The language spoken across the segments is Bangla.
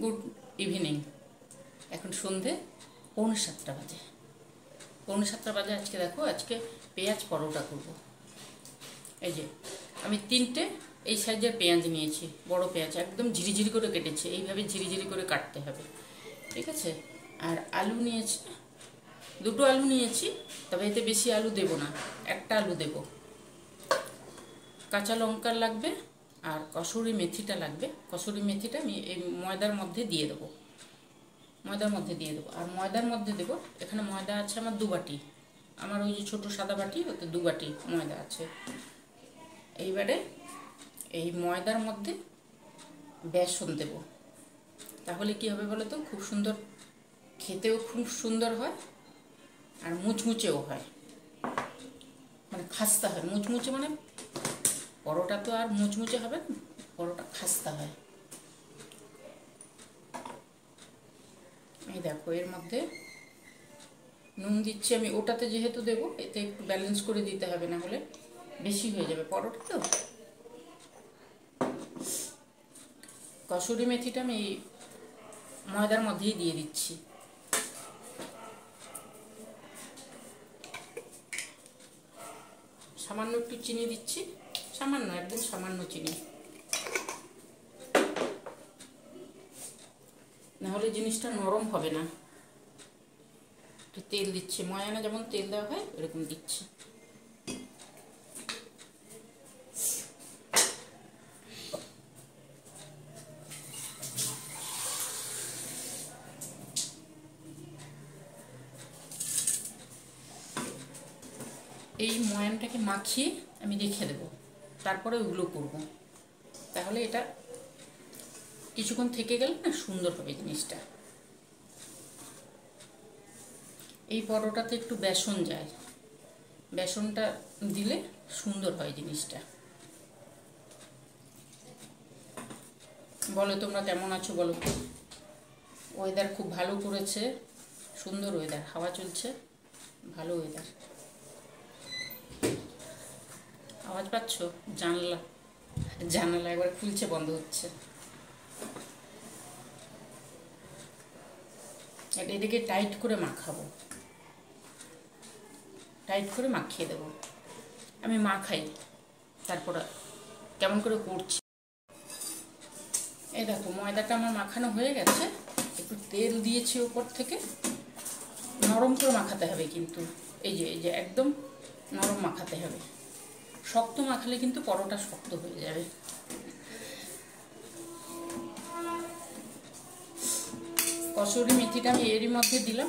Good evening. এখন সন্ধে 6:45 বাজে। 6:45 বাজে। আজকে দেখো, আজকে পেঁয়াজ পরোটা করব। এই যে আমি 3টে এই সাইজের পেঁয়াজ নিয়েছি, বড় পেঁয়াজ, একদম ঝিরিঝিরি করে কেটেছি। এইভাবে ঝিরিঝিরি করে কাটতে হবে, ঠিক আছে? আর আলু নিয়েছি, 2টো আলু নিয়েছি, তবে এতে বেশি আলু দেব না, একটা আলু দেব। কাঁচা লঙ্কা লাগবে আর কসুরি মেথিটা লাগবে। কসুরি মেথিটা আমি এই ময়দার মধ্যে দিয়ে দেবো, আর ময়দার মধ্যে দেবো। এখানে ময়দা আছে আমার 2 বাটি, আমার ওই যে ছোটো সাদা বাটি, ওতে 2 বাটি ময়দা আছে। এইবারে এই ময়দার মধ্যে বেসন দেব। তাহলে কি হবে বলো তো, খুব সুন্দর, খেতেও খুব সুন্দর হয় আর মুচমুচেও হয়, মানে খাস্তা হয়। মুচমুচে মানে পরোটা তো আর মুচমুচে হবে না, পরোটা খাস্তা হয়। এই দেখো, এর মধ্যে নুন দিচ্ছি আমি। ওটাতে যেহেতু দেবো, এতে একটু ব্যালেন্স করে দিতে হবে, না হলে বেশি হয়ে যাবে পরোটা তো। কসুরি মেথিটা আমি ময়দার মধ্যেই দিয়ে দিচ্ছি। সামান্য একটু চিনি দিচ্ছি, সামান্য, একদম সামান্য চিনি, নাহলে জিনিসটা নরম হবে না। একটু তেল দিচ্ছি, ময়ানা যেমন তেল দেওয়া হয় এরকম দিচ্ছি। এই ময়ানটাকে মাখিয়ে আমি রেখে দেবো, তারপরে ওইগুলো করব। তাহলে এটা কিছুক্ষণ থেকে গেলে না সুন্দর হবে জিনিসটা। এই পরোটাতে একটু বেসন যায়, বেসনটা দিলে সুন্দর হয় জিনিসটা। বলো তোমরা কেমন আছো বলো তো? ওয়েদার খুব ভালো করেছে, সুন্দর ওয়েদার, হাওয়া চলছে, ভালো ওয়েদার। আওয়াজ পাচ্ছ? জানালা একবার খুলছে বন্ধ হচ্ছে। এটাকে টাইট করে মাখাবো, টাইট করে মাখিয়ে দেবো। আমি মাখাই, তারপর কেমন করে করছি। এই দেখো, ময়দাটা আমার মাখানো হয়ে গেছে। একটু তেল দিয়েছি ওপর থেকে। নরম করে মাখাতে হবে কিন্তু, এই যে একদম নরম মাখাতে হবে। শক্ত মাখালে কিন্তু পরোটা শক্ত হয়ে যাবে। কসুরি মেথিটা আমি এরই মধ্যে দিলাম,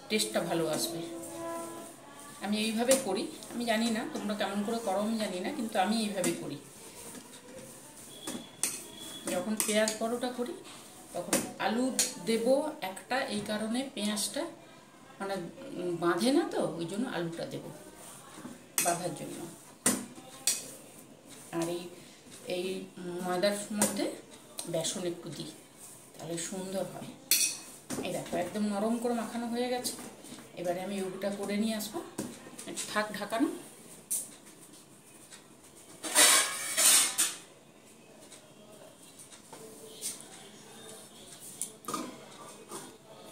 টেস্টটা ভালো আসবে। আমি এইভাবে করি, আমি জানি না তোমরা কেমন করে করো, আমি জানি না, কিন্তু আমি এইভাবে করি। যখন পেঁয়াজ পরোটা করি তখন আলু দেব একটা, এই কারণে পেঁয়াজটা মানে বাঁধে না তো, ওই জন্য আলুটা দেব বাঁধার জন্য। আর এই ময়দার মধ্যে বেসন একটু দিই, তাহলে সুন্দর হয়। এই দেখো, একদম নরম করে মাখানো হয়ে গেছে। এবারে আমি ওটা করে নিয়ে আসবো, থাক ঢাকানো।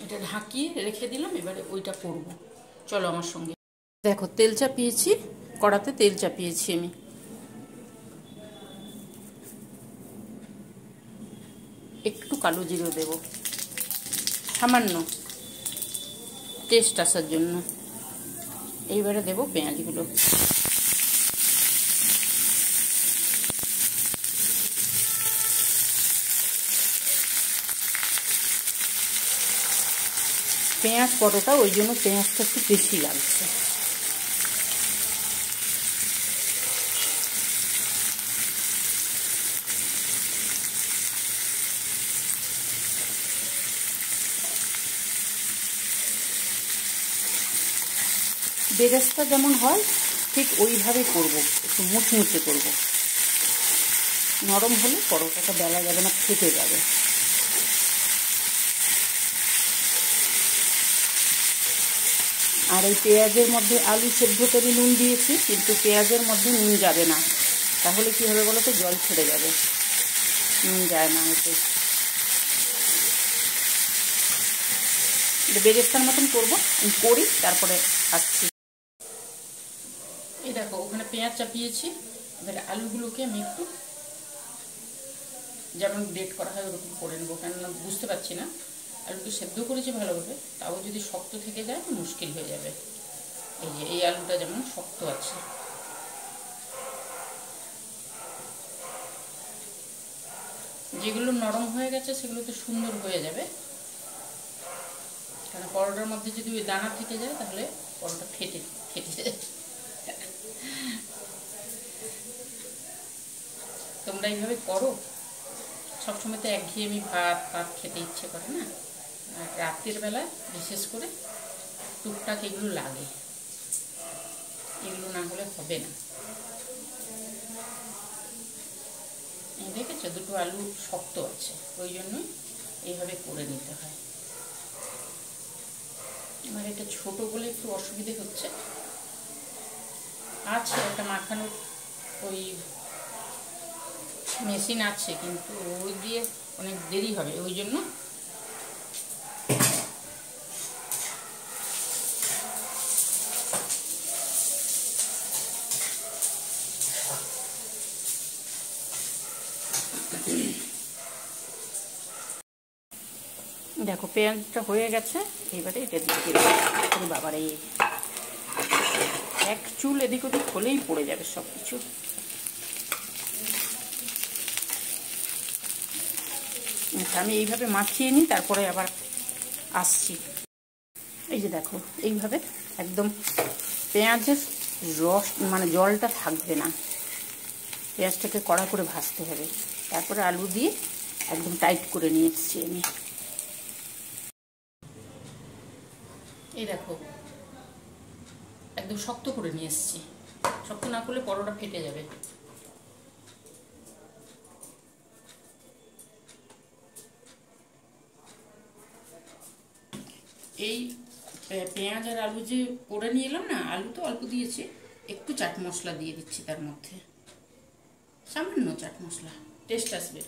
এটা ঢাকিয়ে রেখে দিলাম, এবারে ওইটা করব। চলো আমার সঙ্গে। দেখো, তেল চাপিয়েছি, কড়াতে তেল চাপিয়েছি আমি। একটু কালো জিরে দেব, সামান্য, টেস্ট আসার জন্য। এইবারে দেব পেঁয়াজগুলো। পেঁয়াজ পরোটা, ওই জন্য পেঁয়াজটা একটু বেশি লাগছে। বেরেস্তা যেমন হয় ঠিক ওইভাবে করব, একটু মুচমুচে করব। নরম হলে পরোটাটা বেলা যাবে না, ফেটে যাবে। আর এই পেঁয়াজের মধ্যে আলু সেদ্ধ করে নুন দিয়েছি, কিন্তু পেঁয়াজের মধ্যে নুন যাবে না, তাহলে কী হবে বলো তো, জল ছেড়ে যাবে, নুন যায় না এতে। বেরেস্তার মতন করবো, আমি করি তারপরে আসছি। এই দেখো ওখানে পেঁয়াজ চাপিয়েছি, এবারে আলুগুলোকে আমি একটু যেমন গ্রেট করা হয় ওরকম করে নেবো, কেননা বুঝতে পারছি না। আলুটা সেদ্ধ করেছি ভালোভাবে, তাও যদি শক্ত থেকে যায় তো মুশকিল হয়ে যাবে। এই যে এই আলুটা যেমন শক্ত আছে, যেগুলো নরম হয়ে গেছে সেগুলো তো সুন্দর হয়ে যাবে, কারণ পরোটার মধ্যে যদি ওই দানা থেকে যায় তাহলে পরোটা ফেটে যায়। তোমরা এইভাবে করো? সবসময় তো একঘেয়েমি ভাত খেতে ইচ্ছে করে না, আর রাত্রির বেলায় বিশেষ করে টুকটাক এগুলো লাগে, এগুলো না হলে হবে না। দেখেছো দুটো আলু শক্ত আছে, ওই জন্যই এইভাবে করে নিতে হয়। আমার এটা ছোট বলে একটু অসুবিধে হচ্ছে। আছে একটা মাখানোর ওই মেশিন আছে, কিন্তু ওই দিয়ে অনেক দেরি হবে, ওই জন্য দেখো পেঁয়াজটা হয়ে গেছে। এবারে এটা দিয়ে দিলাম। বাবার এই এক চুল এদিক ওদিক হলেই পড়ে যাবে সব কিছু। আমি এইভাবে মাখিয়ে নিই, তারপরে আবার আসছি। এই যে দেখো এইভাবে একদম পেঁয়াজের রস মানে জলটা থাকবে না, পেঁয়াজটাকে কড়া করে ভাজতে হবে, তারপরে আলু দিয়ে একদম টাইট করে নিয়ে এসেছি আমি। এই দেখো একদম শক্ত করে নিয়ে এসেছি, শক্ত না করলে পরোটা ফেটে যাবে। এই পেঁয়াজ আর আলু যে করে নিয়ে এলাম না, আলু তো অল্প দিয়েছি, একটু চাট মশলা দিয়ে দিচ্ছি তার মধ্যে, সামান্য চাট মশলা, টেস্ট আসবে।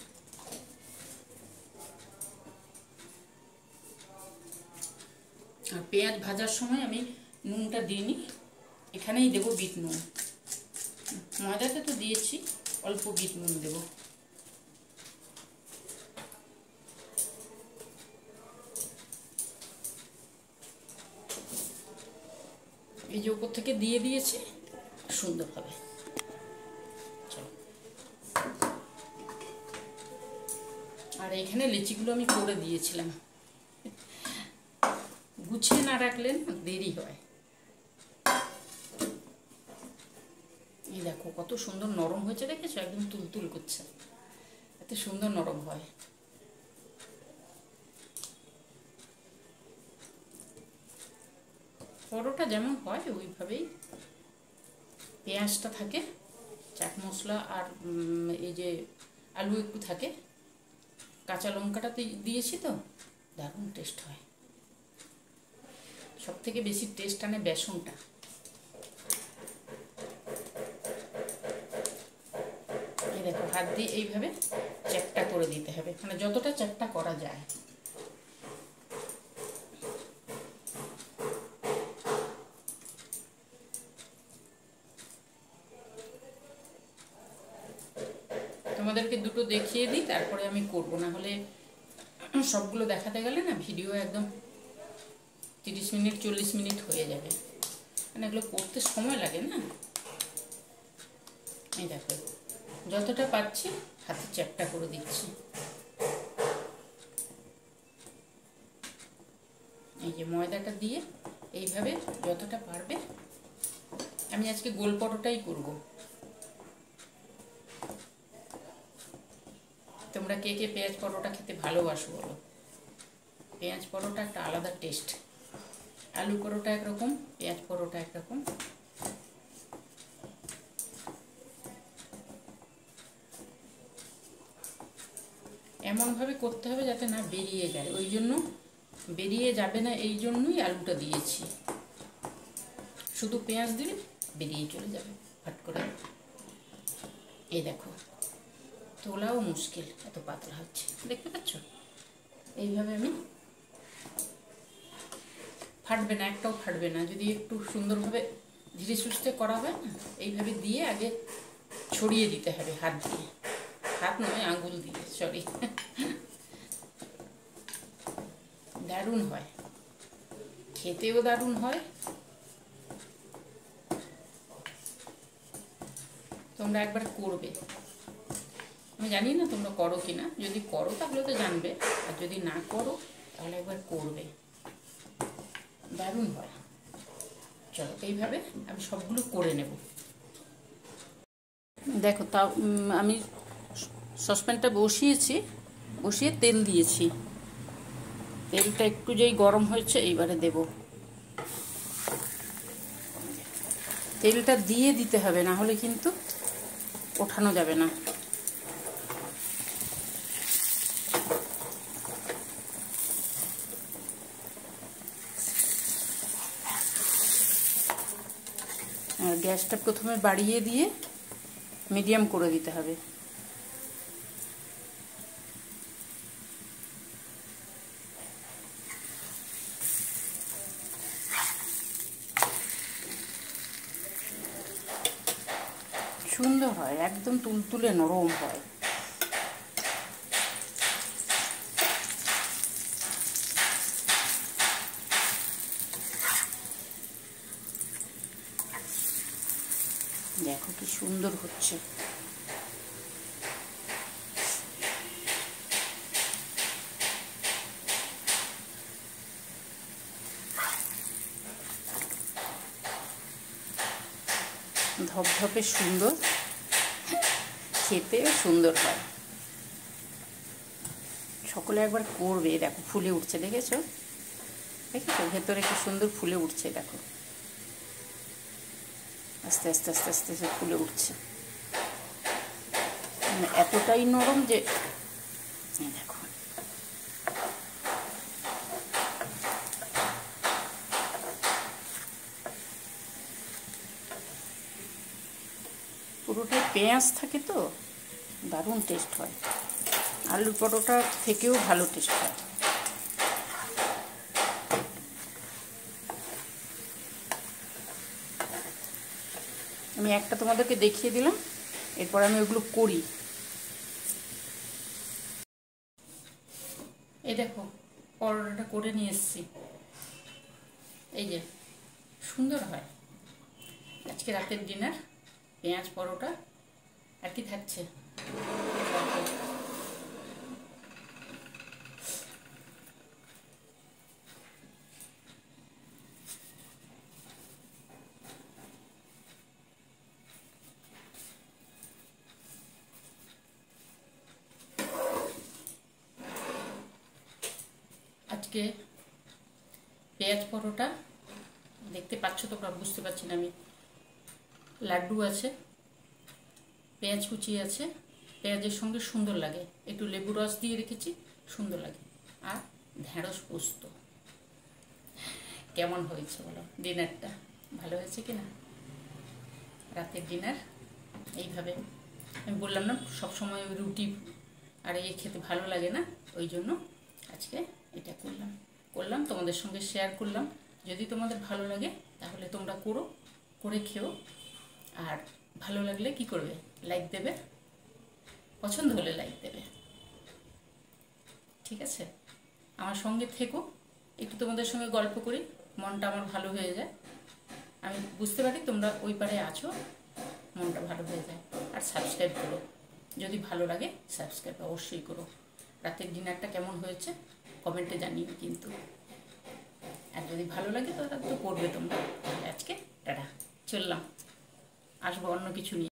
আর পেঁয়াজ ভাজার সময় আমি নুনটা দিইনি, এখানেই দেবো বিট নুন, ময়দাতে তো দিয়েছি, অল্প বিট নুন দেবো। এই যে উপর থেকে দিয়ে দিয়েছি সুন্দরভাবে। আর এখানে লিচিগুলো আমি করে দিয়েছিলাম, গুছিয়ে না রাখলে না দেরি হয়। এই দেখো কত সুন্দর নরম হয়েছে, দেখেছো একদম তুলতুল করছে, এত সুন্দর নরম হয়। পরোটা যেমন হয় ওইভাবেই পেঁয়াজটা থাকে, চাট মশলা আর এই যে আলু একটু থাকে, কাঁচা লঙ্কাটা দিয়েছি তো দারুণ টেস্ট হয়। সব থেকে বেশি টেস্ট আনে বেসনটা। এই দেখো হাত দিয়ে এইভাবে চ্যাপটা করে দিতে হবে, মানে যতটা চ্যাপটা করা যায়। তোমাদেরকে দুটো দেখিয়ে দিই, তারপরে আমি করবো, না হলে সবগুলো দেখাতে গেলে না ভিডিও একদম 30 মিনিট 40 মিনিট হয়ে যাবে, মানে এগুলো করতে সময় লাগে না। এই দেখো যতটা পাচ্ছি হাতে চ্যাপটা করে দিচ্ছি। এই যে ময়দাটা দিয়ে এইভাবে যতটা পারবে, আমি আজকে গোল পরোটাই করব। তোমরা কে কে পেঁয়াজ পরোটা খেতে ভালোবাসো বলো? পেঁয়াজ পরোটা একটা আলাদা টেস্ট, আলু পরোটা একরকম, পেঁয়াজ পরোটা একরকম। এমনভাবে করতে হবে যাতে না বেরিয়ে যায়, ওই জন্য বেরিয়ে যাবে না, এই জন্যই আলুটা দিয়েছি। শুধু পেঁয়াজ দিলে বেরিয়ে চলে যাবে ফাট করে। এই দেখো তোলাও মুশকিল, এত পাতলা হচ্ছে, দেখতে পাচ্ছ? এইভাবে আমি ফাটবে না, একটাও ফাটবে না যদি একটু সুন্দরভাবে ধীরে সুস্থে করা হয় না। এইভাবে দিয়ে আগে ছড়িয়ে দিতে হবে হাত দিয়ে, হাত নয় আঙুল দিয়ে, সরি। দারুণ হয়, খেতেও দারুণ হয়। তোমরা একবার করবে, আমি জানি না তোমরা করো কি না, যদি করো তাহলে তো জানবে, আর যদি না করো তাহলে একবার করবে, দারুণ হয়। চলো এইভাবে আমি সবগুলো করে নেব। দেখো তাও আমি সসপ্যানটা বসিয়েছি, বসিয়ে তেল দিয়েছি। তেলটা একটু যেই গরম হয়েছে এইবারে দেব। তেলটা দিয়ে দিতে হবে, না হলে কিন্তু ওঠানো যাবে না। আর গ্যাসটা প্রথমে বাড়িয়ে দিয়ে মিডিয়াম করে দিতে হবে। সুন্দর হয়, একদম তুলতুলে নরম হয়। দেখো কি সুন্দর হচ্ছে। ধপধপে সুন্দর, খেতেও সুন্দর হয়। সকলে একবার করবে। দেখো ফুলে উঠছে, দেখেছো দেখেছো ভেতরে কি সুন্দর ফুলে উঠছে। দেখো আস্তে আস্তে আস্তে আস্তে আস্তে ফুলে উঠছে, মানে এতটাই নরম যে দেখো। পুরোটাই পেঁয়াজ থাকে তো দারুণ টেস্ট হয়, আলুর পরোটা থেকেও ভালো টেস্ট হয়। আমি একটা তোমাদেরকে দেখিয়ে দিলাম, এরপর আমি ওগুলো করি। এই দেখো পরোটাটা করে নিয়ে এসেছি, এই যে সুন্দর হয়। আজকে রাতের ডিনার পেঁয়াজ পরোটা। আর কি থাকছে, আজকে পেঁয়াজ পরোটা দেখতে পাচ্ছ তোমরা, বুঝতে পারছি না আমি। লাড্ডু আছে, পেঁয়াজ কুচি আছে, পেঁয়াজের সঙ্গে সুন্দর লাগে, একটু লেবু রস দিয়ে রেখেছি, সুন্দর লাগে। আর ঢেঁড়স পোস্ত। কেমন হয়েছে বলো ডিনারটা, ভালো হয়েছে কি না? রাতের ডিনার এইভাবে। আমি বললাম না সবসময় ওই রুটি আর এই খেতে ভালো লাগে না, ওই জন্য আজকে এটা করলাম তোমাদের সঙ্গে শেয়ার করলাম। যদি তোমাদের ভালো লাগে তাহলে তোমরা করে খেও। আর ভালো লাগলে কি করবে, লাইক দেবে, পছন্দ হলে লাইক দেবে, ঠিক আছে? আমার সঙ্গে থেকো, একটু তোমাদের সঙ্গে গল্প করি, মনটা আমার ভালো হয়ে যায়। আমি বুঝতে পারি তোমরা ওই পারে আছো, মনটা ভালো হয়ে যায়। আর সাবস্ক্রাইব করো, যদি ভালো লাগে সাবস্ক্রাইব অবশ্যই করো। রাতের ডিনারটা কেমন হয়েছে কমেন্টে জানিও কিন্তু। আর যদি ভালো লাগে তো করবে তোমরা। আজকে টাটা, চললাম, আসবো অন্য কিছু নিয়ে।